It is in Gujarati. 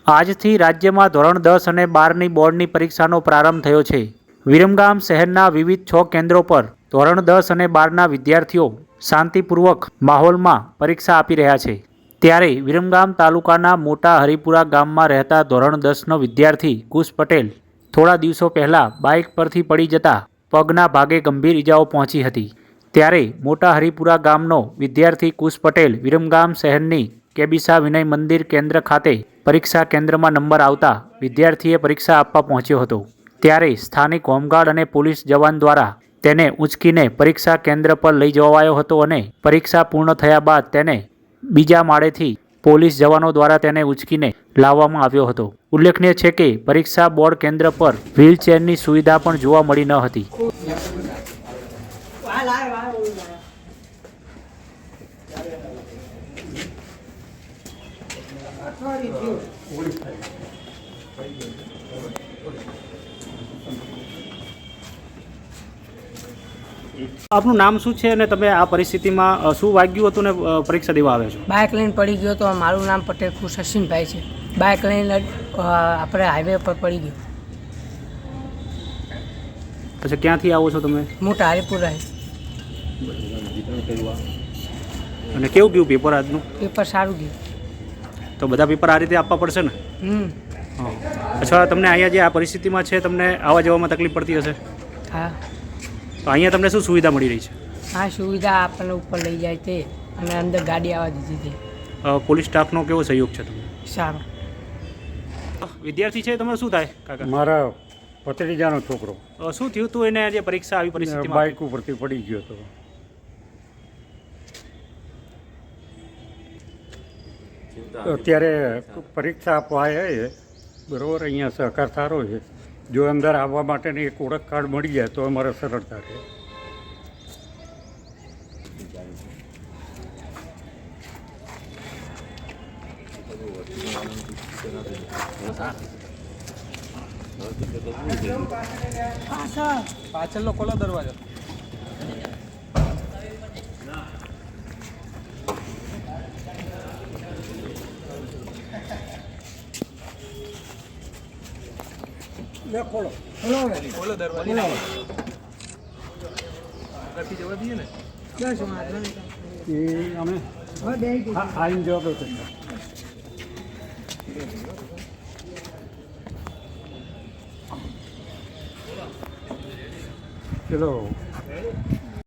આજથી રાજ્યમાં ધોરણ 10 અને 12ની બોર્ડની પરીક્ષાનો પ્રારંભ થયો છે। વિરમગામ શહેરના વિવિધ 6 કેન્દ્રો પર ધોરણ 10 અને 12ના વિદ્યાર્થીઓ શાંતિપૂર્વક માહોલમાં પરીક્ષા આપી રહ્યા છે। ત્યારે વિરમગામ તાલુકાના મોટા હરિપુરા ગામમાં રહેતા ધોરણ 10નો વિદ્યાર્થી કુશ પટેલ થોડા દિવસો પહેલા બાઇક પરથી પડી જતા પગના ભાગે ગંભીર ઇજાઓ પહોંચી હતી। ત્યારે મોટા હરિપુરા ગામનો વિદ્યાર્થી કુશ પટેલ વિરમગામ શહેરની કેબીસા વિનય મંદિર કેન્દ્ર ખાતે પરીક્ષા કેન્દ્રમાં નંબર આવતા વિદ્યાર્થીએ પરીક્ષા આપવા પહોંચ્યો હતો। ત્યારે સ્થાનિક હોમગાર્ડ અને પોલીસ જવાન દ્વારા તેને ઉંચકીને પરીક્ષા કેન્દ્ર પર લઈ જવાયો હતો અને પરીક્ષા પૂર્ણ થયા બાદ તેને બીજા માળેથી પોલીસ જવાનો દ્વારા તેને ઉંચકીને લાવવામાં આવ્યો હતો। ઉલ્લેખનીય છે કે પરીક્ષા બોર્ડ કેન્દ્ર પર વ્હીલચેરની સુવિધા પણ જોવા મળી ન હતી। આપનું નામ શું છે અને તમે આ પરિસ્થિતિમાં શું વાગ્યું હતું ને પરીક્ષા દેવા આવ્યા છો? બાઇક લઈને પડી ગયો તો મારું નામ પટેલ ખુશ હસીનભાઈ છે। બાઇક લઈને આપણે હાઈવે પર પડી ગયો। અચ્છા, ક્યાંથી આવો છો તમે? મોટા હરિપુરા। અને કેવું ગયું પેપર આજનું? પેપર સારું ગયું। તો બધા પેપર આ રીતે આપવા પડશે ને? અચ્છા, તમને અહીંયા જે આ પરિસ્થિતિમાં છે તમને આવવા જવામાં તકલીફ પડતી હશે? હા। તો અહીંયા તમને શું સુવિધા મળી રહી છે? આ સુવિધા આપણને ઉપર લઈ જાય તે અને અંદર ગાડી આવવા દીધી છે। પોલીસ સ્ટાફનો કેવો સહયોગ છે તમને? સારો। વિદ્યાર્થી છે, તમારે શું થાય કાકા? મારા ભત્રીજાનો છોકરો। શું થયું હતું એને જે પરીક્ષા આવી પરિસ્થિતિમાં? બાઇક ઉપરથી પડી ગયો હતો। અત્યારે પરીક્ષા આપવા આવ્યા છે, બરાબર। અહીંયા સહકાર સારો છે। જો અંદર આવવા માટેની એક ઓળખ કાર્ડ મળી જાય તો અમારે સરળતા રહે। પાછળનો ખોલો દરવાજો। ખોલો દરવાજો। આગળથી જવા દઈએ ને? એ અમે આવીને જવાબ હતો। ચલો।